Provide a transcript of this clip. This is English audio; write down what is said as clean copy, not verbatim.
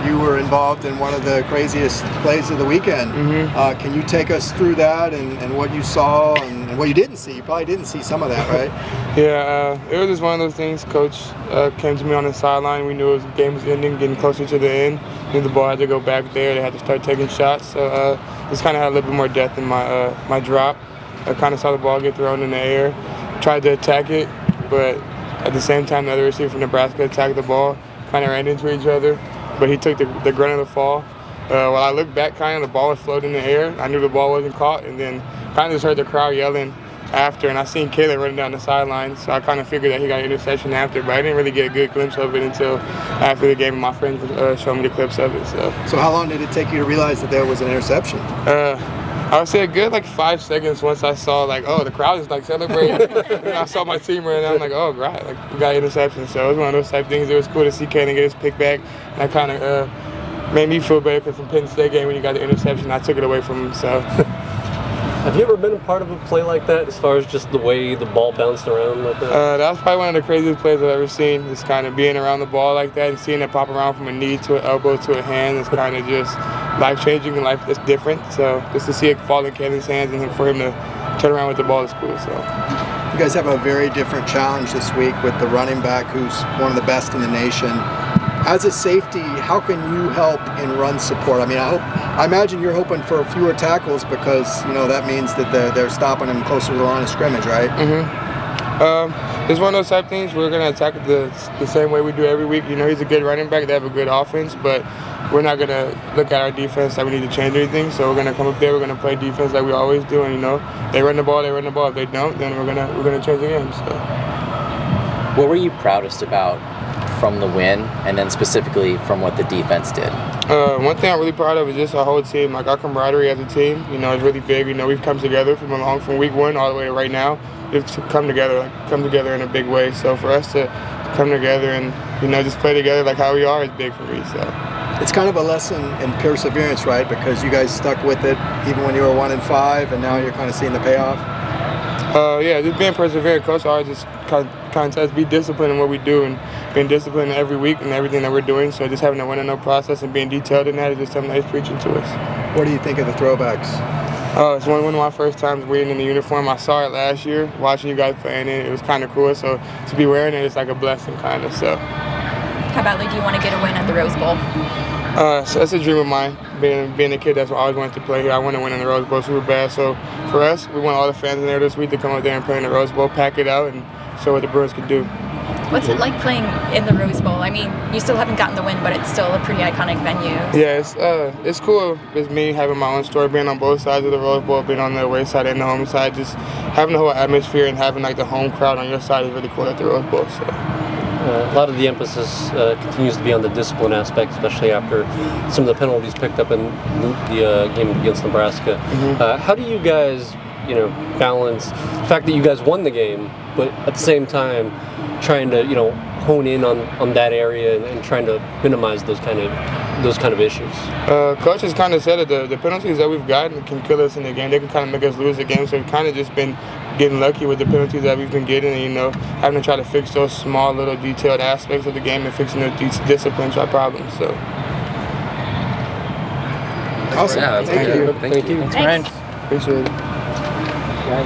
you were involved in one of the craziest plays of the weekend. Can you take us through that and what you saw and what you didn't see? You probably didn't see some of that, right? Yeah, it was just one of those things. Coach came to me on the sideline. We knew the game was ending, getting closer to the end. Knew the ball had to go back there. They had to start taking shots. So just kind of had a little bit more depth in my drop. I kind of saw the ball get thrown in the air. Tried to attack it, but at the same time, the other receiver from Nebraska attacked the ball. Kind of ran into each other, but he took the grunt of the fall. While I looked back, kind of the ball was floating in the air. I knew the ball wasn't caught, and then kind of just heard the crowd yelling after, and I seen Caleb running down the sideline, so I kind of figured that he got an interception after, but I didn't really get a good glimpse of it until after the game, and my friends showed me the clips of it. So how long did it take you to realize that there was an interception? I would say a good 5 seconds once I saw oh, the crowd is celebrating, and I saw my team running, and I'm like, oh right, we got an interception. So it was one of those type things. It was cool to see Kaden get his pick back, and that kind of made me feel better because from Penn State game when you got the interception, I took it away from him. So. Have you ever been a part of a play like that, as far as just the way the ball bounced around like that? That was probably one of the craziest plays I've ever seen. Just kind of being around the ball like that and seeing it pop around from a knee to an elbow to a hand is kind of just life-changing and life that's different. So just to see it fall in Kevin's hands and for him to turn around with the ball is cool. So. You guys have a very different challenge this week with the running back who's one of the best in the nation. As a safety, how can you help in run support? I mean, I imagine you're hoping for fewer tackles because that means that they're stopping him closer to the line of scrimmage, right? It's one of those type of things. We're going to attack it the same way we do every week. He's a good running back. They have a good offense, but we're not going to look at our defense like we need to change anything. So we're going to come up there. We're going to play defense like we always do. And they run the ball. They run the ball. If they don't, then we're going to change the game. So. What were you proudest about from the win, and then specifically from what the defense did? One thing I'm really proud of is just our whole team. Our camaraderie as a team, is really big. We've come together from week one all the way to right now. We've come together in a big way. So for us to come together and just play together like how we are is big for me. So it's kind of a lesson in perseverance, right? Because you guys stuck with it even when you were 1-5, and now you're kind of seeing the payoff. Yeah, just being perseverant. Coach always just kind of says be disciplined in what we do and being disciplined every week and everything that we're doing. So just having a win-and-no process and being detailed in that is just something that he's preaching to us. What do you think of the throwbacks? It's one of my first times wearing in the uniform. I saw it last year, watching you guys playing it. It was kind of cool. So to be wearing it is like a blessing, kind of. So. How badly do you want to get a win at the Rose Bowl? So that's a dream of mine. Being a kid, that's what I always wanted to play here. I want to win in the Rose Bowl super bad. So for us, we want all the fans in there this week to come out there and play in the Rose Bowl, pack it out, and show what the Bruins can do. What's it like playing in the Rose Bowl? I mean, you still haven't gotten the win, but it's still a pretty iconic venue. Yeah, it's cool. It's me having my own story, being on both sides of the Rose Bowl, being on the away side and the home side, just having the whole atmosphere and having the home crowd on your side is really cool at the Rose Bowl. So. A lot of the emphasis continues to be on the discipline aspect, especially after some of the penalties picked up in the game against Nebraska. How do you guys, balance the fact that you guys won the game, but at the same time trying to, hone in on that area and trying to minimize those kind of issues? Coach has kind of said that the penalties that we've gotten can kill us in the game. They can kind of make us lose the game. So we've kind of just been getting lucky with the penalties that we've been getting, and having to try to fix those small little detailed aspects of the game and fixing the disciplines are problems. So. Awesome. Yeah, Thank you. Thank you. Thanks. Appreciate it. Guys.